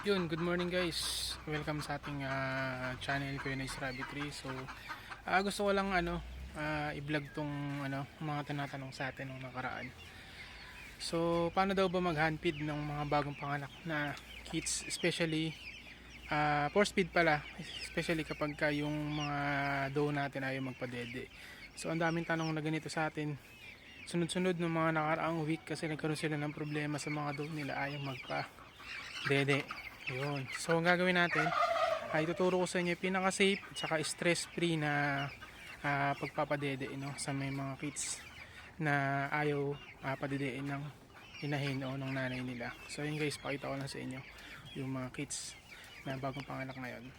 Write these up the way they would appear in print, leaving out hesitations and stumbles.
Yun, good morning guys. Welcome sa ating channel ko yun is Rabbit Tree. So, gusto ko lang i-vlog tong mga tinatanong sa atin nung nakaraan. So, paano daw ba mag-handfeed ng mga bagong panganak na kids, especially 4-speed pala, especially kapag yung mga doe natin ayaw magpadede. So, ang daming tanong na ganito sa atin. Sunod-sunod ng mga nakaraang week kasi nagkaroon sila ng problema sa mga doe nila ayaw magpa-dede. Yun. So, ang gagawin natin ay ituturo ko sa inyo yung pinaka-safe at saka stress-free na pagpapadede sa may mga kids na ayaw padedein ng inahin o ng nanay nila. So, yun guys, pakita ko lang sa inyo yung mga kids na bagong panganak ngayon.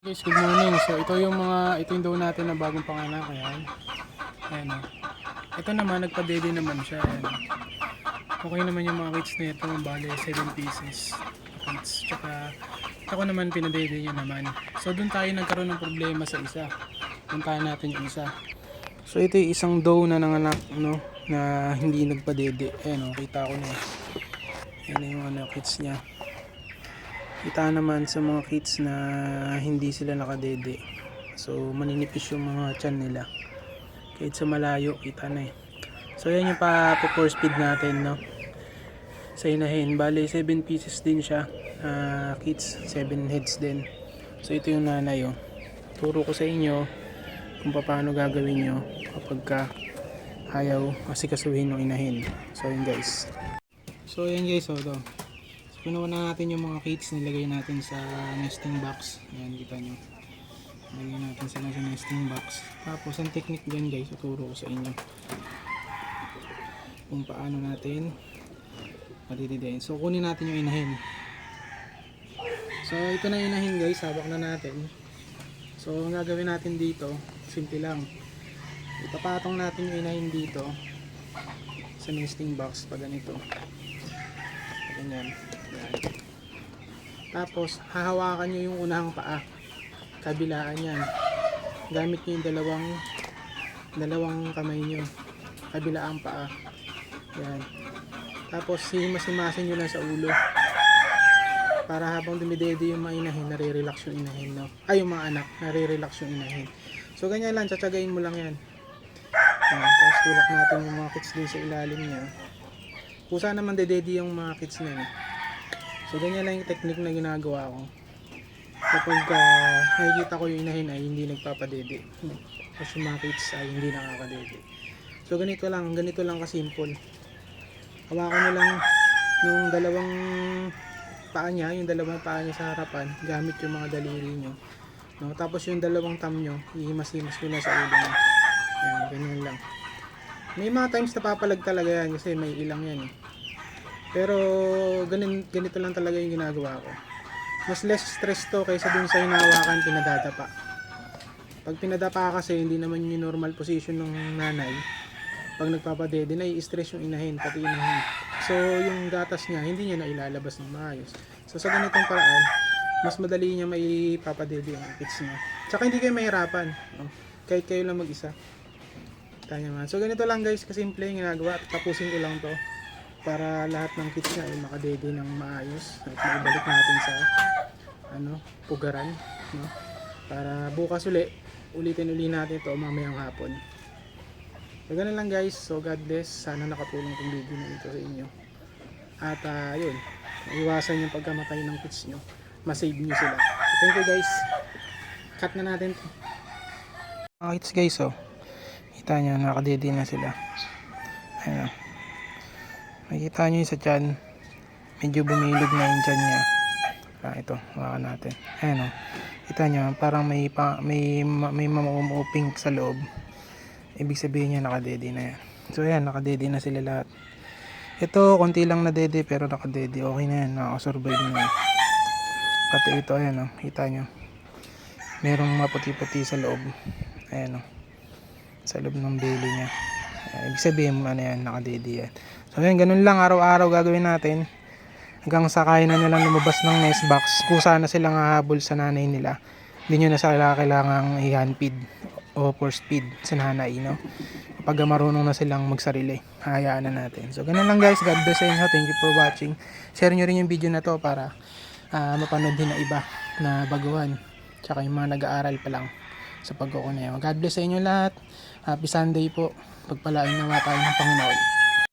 Guys, good morning. So, ito yung daw natin na bagong panganak. Ayan. Ayan o. Ito naman, nagpa-dede naman siya. Ayan. Okay naman yung mga kids na ito. Bale, 7 pieces. Kids. Tsaka, ako naman, pinadede niya naman. So, dun tayo nagkaroon ng problema sa isa. Puntahan natin yung isa. So, ito yung isang doe na nanganak, na hindi nagpa-dede. Ayan o, kita ko na. Ayan yung kids niya. Kita naman sa mga kids na hindi sila nakadede. So maninipis yung mga tiyan nila. Kahit sa malayo, kita na eh. So yan yung pa-4 speed natin, sa inahin. Bale 7 pieces din siya. Kids, 7 heads din. So ito yung nanay. Turo ko sa inyo kung paano gagawin nyo kapag ayaw kasi kasuhin ng inahin. So yun guys. So yan guys, ito. Pinuha na natin yung mga cage, nilagay natin sa nesting box. Ayan, kita nyo. Nilagay natin sila sa nesting box. Tapos, ang technique dyan guys, tuturo ko sa inyo. Kung paano natin matididiin. So, kunin natin yung inahin. So, ito na inahin guys, sabak na natin. So, ang gagawin natin dito, simple lang. Ipapatong natin yung inahin dito sa nesting box, pag ganito. Ganyan. Tapos hahawakan nyo yung unahang paa, kabilaan yan, gamit nyo yung dalawang kamay nyo, kabilaang paa yan. Tapos himas-himasin nyo lang sa ulo para habang dumidede yung mga inahin, nare-relax yung inahin, yung mga anak, nare-relax yung inahin. So ganyan lang, tsatsagain mo lang yan. Tapos tulak natin yung mga kids din sa ilalim niya. Kusa naman dedede yung mga kids na yun. So ganyan lang yung technique na ginagawa ko kapag nakikita ko yung inahin ay hindi nagpapadede, kasi yung mga kids ay hindi nakakadede. So ganito lang kasimple. Hawakan nyo lang yung dalawang paa niya sa harapan gamit yung mga daliri nyo, tapos yung dalawang thumb nyo ihimas-himas nyo na sa ulo nyo. Ayan, ganyan lang. May mga times napapalag talaga yan kasi may ilang yan eh. Pero ganito lang talaga yung ginagawa ko. Mas less stress to kaysa dun sa hinahawakan pinadadapa. Pag pinadapa kasi hindi naman yung normal position ng nanay. Pag nagpapadede na i-stress yung inahin, pati inahin. So yung gatas niya hindi niya na ilalabas ng maayos. So sa ganitong paraan, mas madali niya maipapadede yung kids niya. Tsaka hindi kayo mahirapan. Kahit kayo lang mag-isa. Kaya man. So ganito lang guys, kasimple yung ginagawa. Tapusin ko lang to para lahat ng kids na ay makadede ng maayos at maibalik natin sa pugaran, para bukas ulitin natin ito mamayang hapon. So ganun lang guys. So God bless, sana nakatulong itong video na ito sa inyo at yun, iwasan yung pagkamatay ng kids nyo, masave nyo sila. So thank you guys, cut na natin to mga kids guys. Kita nyo, nakadede na sila. Ayan, makikita nyo yung sa tiyan, medyo bumilog na yung tiyan niya. Ito, hawakan natin. Ayan kita nyo, parang may mamumuping sa loob. Ibig sabihin niya nakadede na yan. So ayan, nakadede na sila lahat. Ito, konti lang na dede pero nakadede. Okay na yan, nakasurvive na yan. Pati ito, ayan kita nyo, merong maputi-puti sa loob. Ayan sa loob ng belly niya. Ibig sabihin yan, nakadede yan. So yan, ganun lang araw-araw gagawin natin hanggang sa kaya na nilang lumabas ng nest box. Kusa na silang hahabol sa nanay nila, hindi nyo na sila kailangang i-handfeed o 4 speed sa nanay, no? Kapag marunong na silang magsarili, hayaan na natin. So, ganun lang guys. God bless sa inyo. Thank you for watching. Share nyo rin yung video na to para mapanood din na iba na baguhan. Tsaka yung mga nag-aaral pa lang sa pagkukunayo. God bless sa inyo lahat. Happy Sunday po. Pagpalain nawa tayo ng Panginoon.